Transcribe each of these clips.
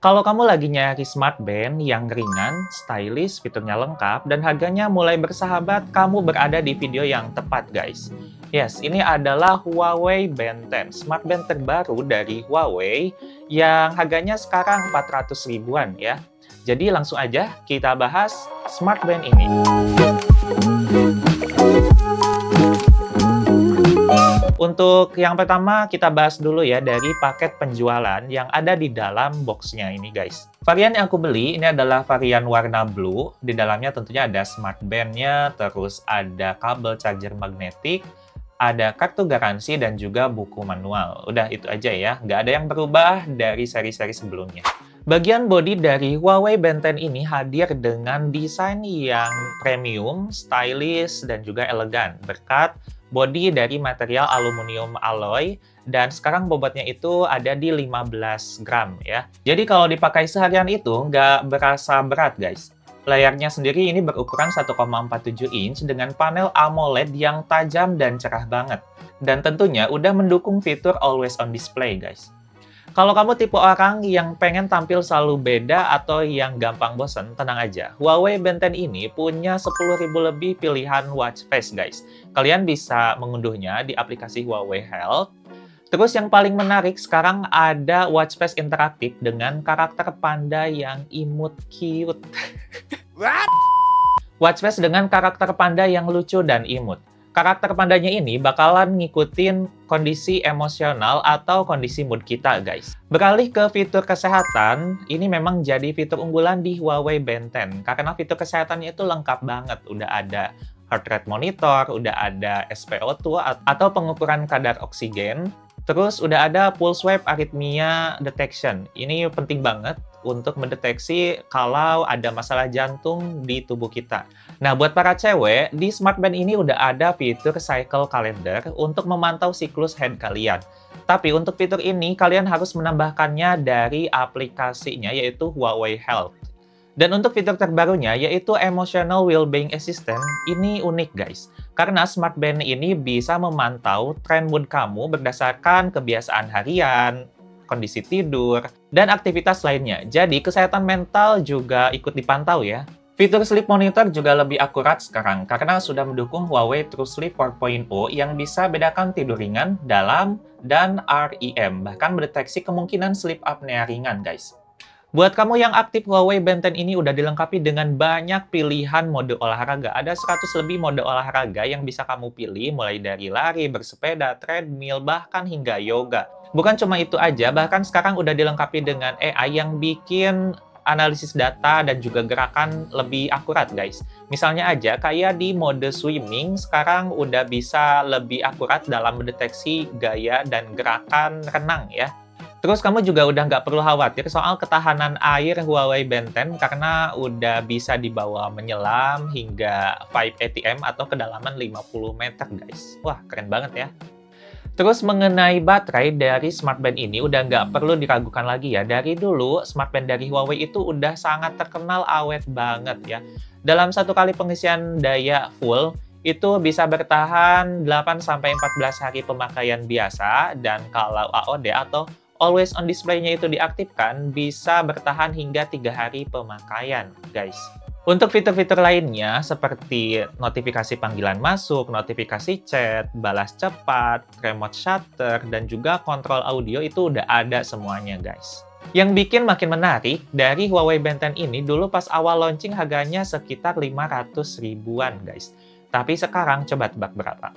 Kalau kamu lagi nyari smartband yang ringan, stylish, fiturnya lengkap, dan harganya mulai bersahabat, kamu berada di video yang tepat, guys. Yes, ini adalah Huawei Band 10, smartband terbaru dari Huawei yang harganya sekarang 400 ribuan ya. Jadi langsung aja kita bahas smartband ini. Untuk yang pertama, kita bahas dulu ya dari paket penjualan yang ada di dalam boxnya ini, guys. Varian yang aku beli ini adalah varian warna blue. Di dalamnya tentunya ada smartband-nya, terus ada kabel charger magnetik, ada kartu garansi, dan juga buku manual. Udah itu aja ya, nggak ada yang berubah dari seri-seri sebelumnya. Bagian bodi dari Huawei Band 10 ini hadir dengan desain yang premium, stylish, dan juga elegan, berkat bodi dari material aluminium alloy, dan sekarang bobotnya itu ada di 15 gram ya. Jadi kalau dipakai seharian itu nggak berasa berat, guys. Layarnya sendiri ini berukuran 1,47 inch dengan panel AMOLED yang tajam dan cerah banget. Dan tentunya udah mendukung fitur Always On Display, guys. Kalau kamu tipe orang yang pengen tampil selalu beda atau yang gampang bosen, tenang aja. Huawei Band 10 ini punya 10.000 lebih pilihan watch face, guys. Kalian bisa mengunduhnya di aplikasi Huawei Health. Terus yang paling menarik, sekarang ada watch face interaktif dengan karakter panda yang imut cute. Watch face dengan karakter panda yang lucu dan imut. Karakter pandanya ini bakalan ngikutin kondisi emosional atau kondisi mood kita, guys. Beralih ke fitur kesehatan, ini memang jadi fitur unggulan di Huawei Band 10. Karena fitur kesehatannya itu lengkap banget. Udah ada heart rate monitor, udah ada SpO2 atau pengukuran kadar oksigen. Terus udah ada pulse wave arrhythmia detection. Ini penting banget untuk mendeteksi kalau ada masalah jantung di tubuh kita. Nah, buat para cewek, di smartband ini udah ada fitur cycle calendar untuk memantau siklus head kalian. Tapi untuk fitur ini, kalian harus menambahkannya dari aplikasinya, yaitu Huawei Health. Dan untuk fitur terbarunya, yaitu Emotional Wellbeing Assistant, ini unik, guys. Karena smartband ini bisa memantau tren mood kamu berdasarkan kebiasaan harian, kondisi tidur, dan aktivitas lainnya. Jadi, kesehatan mental juga ikut dipantau ya. Fitur Sleep Monitor juga lebih akurat sekarang karena sudah mendukung Huawei True Sleep 4.0 yang bisa bedakan tidur ringan, dalam, dan REM, bahkan mendeteksi kemungkinan sleep apnea ringan, guys. Buat kamu yang aktif, Huawei Band 10 ini udah dilengkapi dengan banyak pilihan mode olahraga. Ada 100 lebih mode olahraga yang bisa kamu pilih, mulai dari lari, bersepeda, treadmill, bahkan hingga yoga. Bukan cuma itu aja, bahkan sekarang udah dilengkapi dengan AI yang bikin analisis data dan juga gerakan lebih akurat, guys. Misalnya aja, kayak di mode swimming, sekarang udah bisa lebih akurat dalam mendeteksi gaya dan gerakan renang ya. Terus kamu juga udah nggak perlu khawatir soal ketahanan air Huawei Band 10 karena udah bisa dibawa menyelam hingga 5 ATM atau kedalaman 50 meter, guys. Wah, keren banget ya. Terus mengenai baterai dari smartband ini udah nggak perlu diragukan lagi ya. Dari dulu, smartband dari Huawei itu udah sangat terkenal awet banget ya. Dalam satu kali pengisian daya full, itu bisa bertahan 8-14 hari pemakaian biasa. Dan kalau AOD atau Always On Display-nya itu diaktifkan, bisa bertahan hingga 3 hari pemakaian, guys. Untuk fitur-fitur lainnya, seperti notifikasi panggilan masuk, notifikasi chat, balas cepat, remote shutter, dan juga kontrol audio itu udah ada semuanya, guys. Yang bikin makin menarik, dari Huawei Band 10 ini, dulu pas awal launching harganya sekitar 500 ribuan, guys. Tapi sekarang, coba tebak berapa?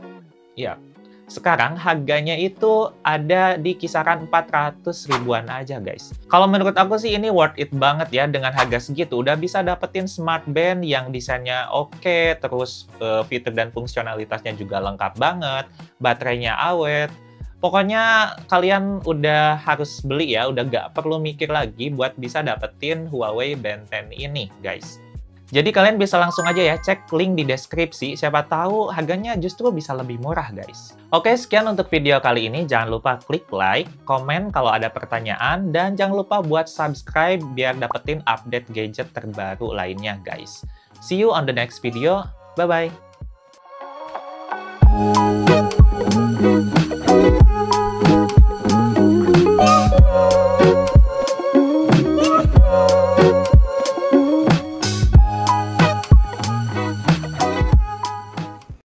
Ya, sekarang harganya itu ada di kisaran 400 ribuan aja, guys. Kalau menurut aku sih ini worth it banget ya, dengan harga segitu udah bisa dapetin smartband yang desainnya oke, terus fitur dan fungsionalitasnya juga lengkap banget, baterainya awet. Pokoknya kalian udah harus beli ya, udah nggak perlu mikir lagi buat bisa dapetin Huawei Band 10 ini, guys. Jadi kalian bisa langsung aja ya cek link di deskripsi, siapa tahu harganya justru bisa lebih murah, guys. Oke, sekian untuk video kali ini. Jangan lupa klik like, komen kalau ada pertanyaan, dan jangan lupa buat subscribe biar dapetin update gadget terbaru lainnya, guys. See you on the next video. Bye-bye.